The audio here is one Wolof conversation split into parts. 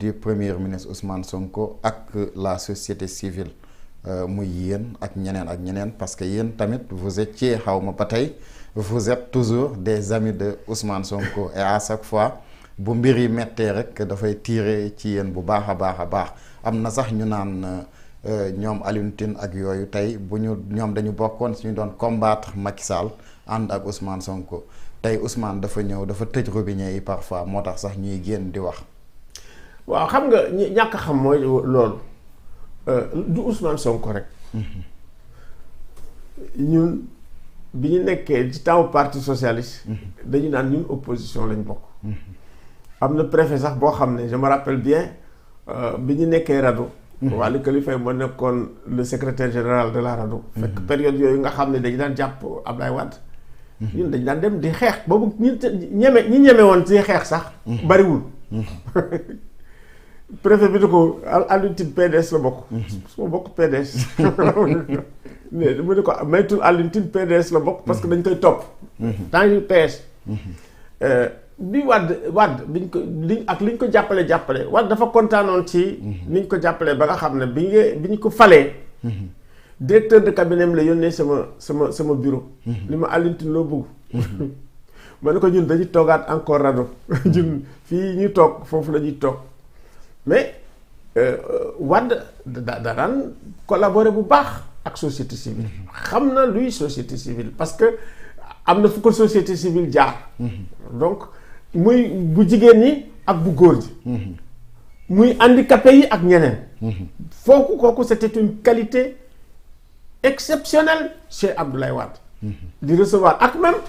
du premier ministre Ousmane Sonko ak la société civile muy yéen ak ñeneen parce que yéen tamit vous étiez xawma ba tey vous êtes toujours des amis de Ousmane Sonko et à chaque fois bu mbir yi mettee rek dafay tirer ci yéen bu baax a baax am na sax ñu naan ñoom Alioune Tine ak yooyu tey bu ñu ñoom dañu bokkoon suñu doon combattre Macky Sall ànd ak Ousmane Sonko tey Ousmane dafa ñëw dafa tëj robinet yi parfois moo tax sax ñuy génn di wax. waaw xam nga ñàkk xam mooy loolu du Ousmane Sonko rek. ñun bi ñu nekkee ci temps parti socialiste. dañu naan ñun opposition lañ bokk. am na préfet sax boo xam ne je me rappelle bien bi ñu nekkee RADDHO. Waly Kaliphone moo nekkoon le secrétaire général de la RADDHO. fekk période yooyu nga xam ne dañu daan jàpp Ablaye Wade. ñun dañu daan dem di xeex boobu ñi ñeme woon ci xeex sax. bariwul. préfet bi di ko Alioune Tine PDS la bokk. su ma bokk PDS. mais mu ne ko maytul Alioune Tine PDS la bokk. parce que dañ koy topp. temps yu PS. bi Wade biñ ko liñ ko jàppale Wade dafa kontaanoon ci. niñ ko jàppale ba nga xam ne bi ñu ko falee. directeur de cabinet la yónnee sama bureau. li ma Alioune Tine loo bëgg. ma ne ko ñun dañuy toogaat encore RADDHO ñun fii ñu toog foofu la ñuy toog mais Wade da daan collaborer bu baax ak société civile. xam na luy société civile parce que am na fu ko société civile jaar. donc muy bu jigéen ñi ak bu góor ji. muy handicapé yi ak ñeneen. kooku c'était une qualité exceptionnelle chez Abdoulaye Wade. di recevoir ak même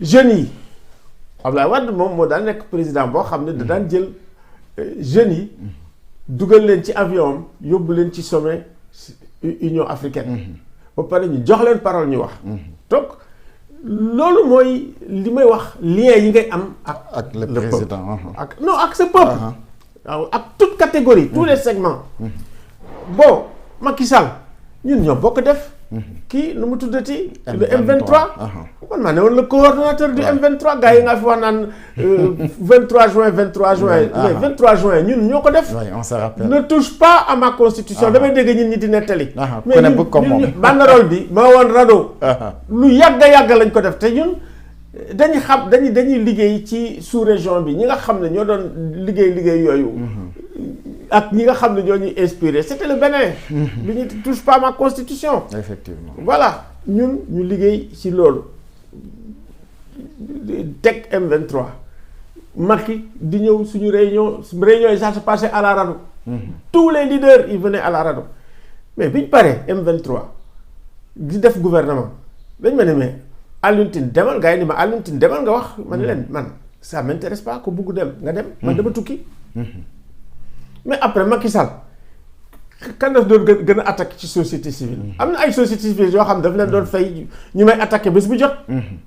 jeunes yi. Abdoulaye Wade moom moo daan nekk président boo xam ne da daan jël jeunes yi dugal leen ci avion am yóbbu leen ci sommet Union africaine. ba pare ñu jox leen parole ñu wax. donc loolu mooy li may wax lien yi ngay am ak le président ak sa peuple. waaw ak toute catégorie tous les segments. bon Macky Sall ñun ñoo bokk def. kii nu mu tuddati. le M23. man maa ne woon le coordonnateur du M23 gars yi nga fi wax naan 23 juin. mais 23 juin ñun ñoo ko def. on se rappelle. ne touche pas à ma constitution. damay dégg ñun ñi di nettali. mais ñun banderole bi ma woon RADDHO. lu yàgg lañ ko def te ñun dañuy xam dañuy liggéey ci sous région bi ñi nga xam ne ñoo doon liggéey yooyu. ak ñi nga xam ne ñoo ñuy inspiré c'était le Bénin. bi ñu touche pas à ma constitution. effectivement voilà ñun ñu liggéey ci loolu teg M23 Macky di ñëw suñu réunion yi ça se passait à la RADDHO. tous les leaders ils venaient à la RADDHO mais biñ paree M23 di def gouvernement dañ ma ne mais Alioune Tine demal gars yi ni ma Alioune Tine demal nga wax ma ne leen man ça m'intéresse pas ko bugg dem nga dem man dama tukki. mais après Macky Sall kan daf doon gën a attaqué ci société civile. am na ay société civile yoo xam daf leen doon fay ñu may attaqué bés bu jot.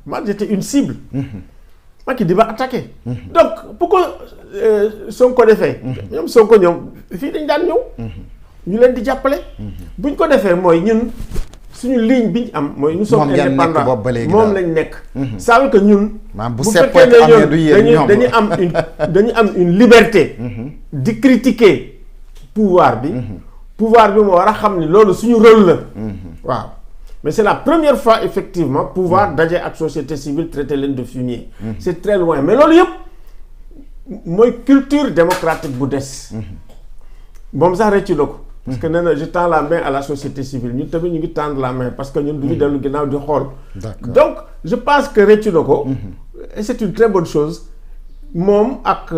man j'étais une cible. Macky di ma attaqué. donc bu ko Sonko defee. ñoom Sonko ñoom fii dañ daan ñëw. ñu leen di jàppale. buñ ko defee mooy ñun suñu ligne bi ñu am mooy. nous sommes indépendants moom lañ nekk. ça veut que ñun. bu fekkee ne ñun dañu am une liberté. di critiquer pouvoir bi. pouvoir bi moo war a xam ni loolu suñu rôle la. waaw mais c'est la première fois effectivement pouvoir daje ak société civile traité leen de fumier. c'est très loin mais loolu yëpp mooy culture démocratique bu des. moom sax rëccu la ko. parce que nee na je tends la main à la société civile ñun tamit ñu ngi tendre la main parce que ñun du ñu dellu ginnaaw di xool. donc je pense que rëccu na ko. et c'est une très bonne chose moom ak.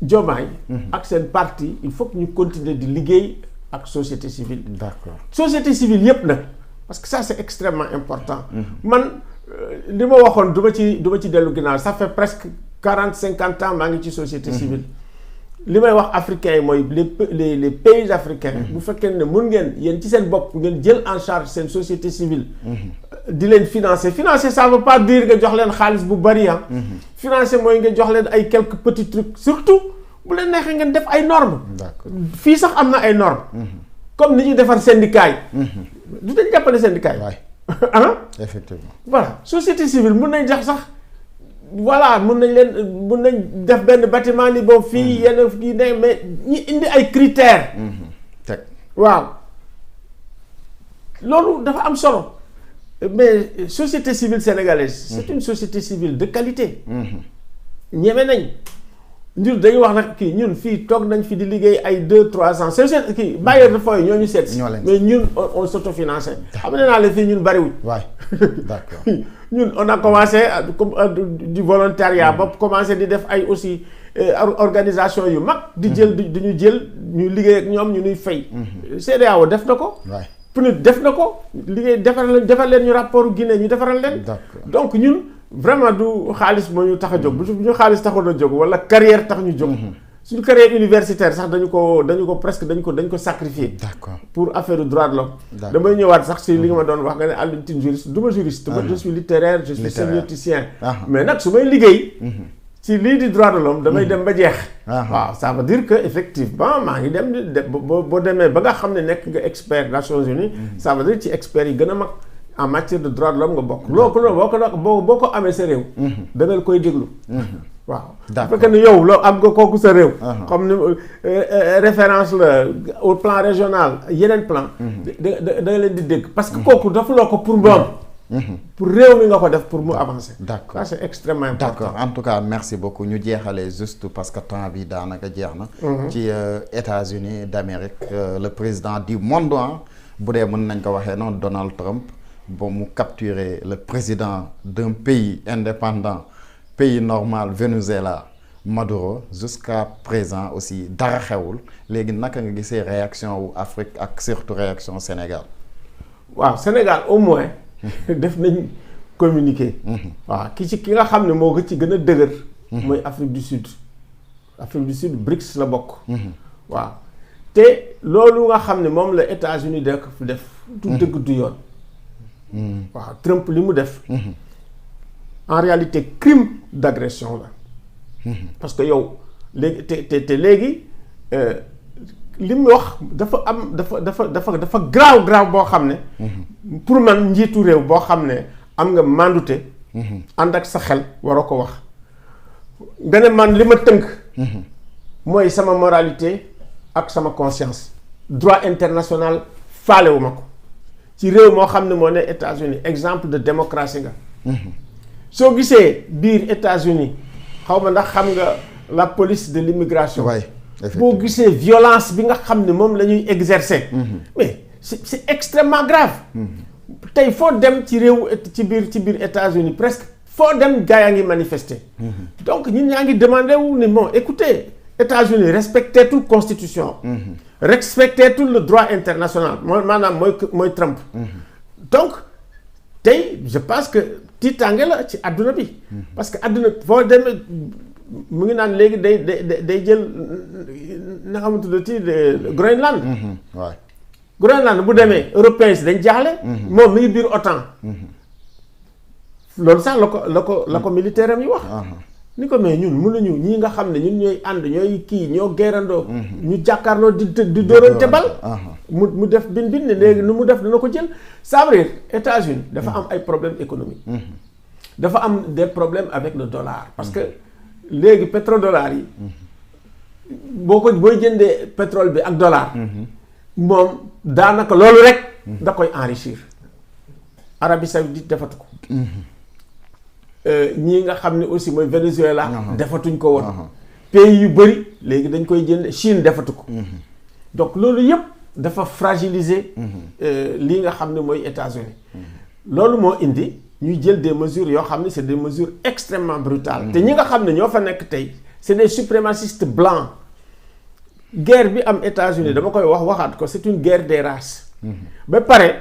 Diomaye ak seen parti il faut que ñu continuer di liggéey ak société civile. d'accord société civile yépp nag parce que ça c'est extrêmement important. man li ma waxoon du ma ci dellu ginnaaw ça fait presque 40-50 ans maa ngi ci société civile. li may wax africains yi mooy les pays africains. bu fekkee ne mën ngeen yéen ci seen bopp ngeen jël en charge seen société civile. di leen financer ça veut pas dire nga jox leen xaalis bu bari ah. financer mooy nga jox leen ay quelques petits trucs surtout bu leen neexee ngeen def ay normes. d'accord fii sax am na ay normes. comme ni ñuy defar syndicat yi. du dañ jàppale syndicat yi. waay ah. effectivement. voilà société civile mën nañ jox sax voilà mun nañ def benn bâtiment ni bon fii yenn kii ne mais ñi indi ay critères. teg waaw loolu dafa am solo mais société civile sénégalaise. c'est une société civile de qualité. ñeme nañ. ñun dañuy wax nag kii ñun fii toog nañ fi di liggéey ay 2-3 ans c'est kii bailleur de fonds yi ñoo ñu seet si. mais ñun on s'autofinancé. xam naa ne fii ñun bariwuñ. waay d'accord. ñun on a commencé du volontariat ba commencé di def ay aussi organisation yu mag. di jël di ñu jël ñu liggéey ak ñoom ñu nuy fay. CEDEAO def na ko. waay PNUD def na ko liggéey defal leen ñu rapport Guinée ñu defaral leen. donc ñun. vraiment du xaalis moo ñu tax a jóg bu ñu xaalis taxoon a jóg wala carrière tax ñu jóg. suñu carrière universitaire sax dañu ko presque dañ ko sacrifier. d'accord pour affaire du droit de l'homme. damay ñëwaat sax si li nga ma doon wax nga ne Alioune Tine juriste du ma juriste. je suis littéraire je suis sémioticien. mais nag su may liggéey. ci lii di droit de l'homme damay dem ba jeex. waaw ça veut dire que effectivement maa ngi dem boo demee ba nga xam ne nekk nga expert Nations Unies. ça veut dire ci experts yi gën a mag. en matière de droit de l'homme nga bokk. boo ko amee sa réew. da nga koy déglu. waaw. d'accord bu fekkee ne yow loo am nga kooku sa réew. comme ni référence la au plan régional yeneen plan. da nga leen di dégg parce que kooku defuloo ko pour moom. pour réew mi nga ko def pour mu avancer. d'accord ça c'est extrêmement important. d'accord en tout cas merci beaucoup ñu jeexalee juste parce que temps bi daanaka jeex na. ci États-Unis d'Amérique le président du monde bu dee mën nañ ko waxee noonu Donald Trump. ba mu capturer le président d'un pays indépendant pays normal Venezuela Maduro jusqu'à présent aussi dara xewul léegi naka nga gisee réaction wu Afrique ak surtout réaction Sénégal. waaw Sénégal au moins def nañ communiqué. waaw ki nga xam ne moo ko ci gën a dëgër. mooy Afrique du Sud. Afrique du Sud BRICS la bokk. waaw te loolu nga xam ne moom la États-Unis def du dëgg du yoon. waaw Trump li mu def. en réalité crime d'agression la. parce que yow léegi te léegi li mu wax dafa graaw boo xam ne. pour man njiitu réew boo xam ne am nga mandute. ànd ak sa xel waroo ko wax. nga ne man li ma tënk. mooy sama moralité ak sama conscience. droit international faalewuma ko. ci réew moo xam ne moo ne États-Unis exemple de démocratie nga. soo gisee biir États-Unis xaw ma ndax xam nga la police de l'immigration. boo gisee violence bi nga xam ne moom la ñuy exercer. mais c'est extrêmement grave. tey foo dem ci réew ci biir États-Unis presque foo dem gaa yaa ngi manifester. donc ñun ñaa ngi demandé wu ni bon écoutez États-Unis respectez toute constitution. respectez tout le droit international maanaam mooy Trump. donc tey je pense que tiitaange la ci adduna bi. parce que adduna foo demee mu ngi naan léegi day jël na nga xamante ne ci Groenland. waaw Groenland bu demee européens dañ jaaxle. moom mi ngi biir OTAN. loolu sax la ko militaire am yi wax. ni ko mais ñun mënuñu ñii nga xam ne ñun ñooy ànd ñooy kii ñoo gerandoo. ñu jàkkaarloo di dóorante bal. mu def bin ne léegi nu mu def dana ko jël. ça veut dire États-Unis dafa am ay problèmes économiques. dafa am des problèmes avec le dollar. parce que léegi pétrodollar yi. booy jëndee pétrole bi ak dollar. moom daanaka loolu rek. da koy enrichir. Arabie Saoudite defatu ko. ñii nga xam ne aussi mooy Venezuela. defatuñ ko woon. pays yu bëri léegi dañ koy jënd Chine defatu ko. donc loolu yëpp dafa fragiliser. lii nga xam ne mooy États-Unis loolu moo indi ñuy jël des mesures yoo xam ne c'est des mesures extrêmement brutales. te ñi nga xam ne ñoo fa nekk tey c'est des suprémacistes blancs. guerre bi am États-Unis dama koy waxaat ko c'est une guerre des races. ba pare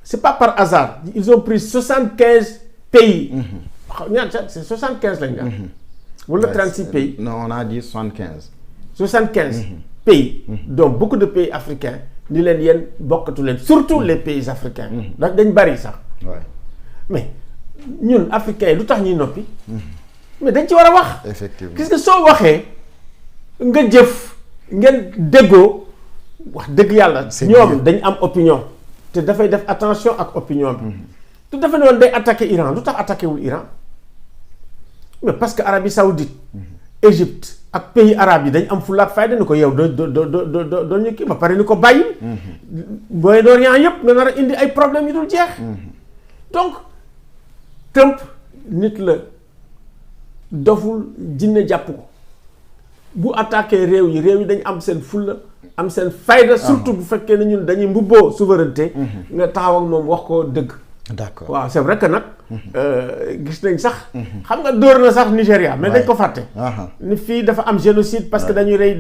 c'est pas par hasard ils ont pris 75 pays. ñaata c'est 75 lañ daan. wala 36 pays. non on a dit 75. 75 pays. donc beaucoup de pays africains ni leen yéen bokkatu leen surtout les pays africains. ndax dañ bari sax. mais ñun africains yi lu tax ñuy noppi. mais dañ ci war a wax. effectivement gis nga soo waxee nga jëf ngeen déggoo wax dëgg yàlla. ñoom dañ am opinion. te dafay def attention ak opinion bi. te dafa ne woon day attaquer Iran lu tax attaqué wul Iran mais parce que Arabie Saoudite Égypte ak pays arabes yi dañ am fulla ak fayda ni ko yow doo ñu kii ba pare ni ko bàyyi Moyen-Orient yëpp nga nar a indi ay problèmes yu dul jeex donc Trump nit la doful jinne jàpp ko bu attaqué réew yi dañ am seen fulla am seen fayda surtout bu fekkee ne ñun dañuy mbubboo souveraineté nga taxaw ak moom wax ko dëgg. d'accord waaw c'est vrai que nag gis nañ sax xam nga dóor na sax Nigéria mais dañ ko fàtte ni fii dafa am génocide parce que dañuy rey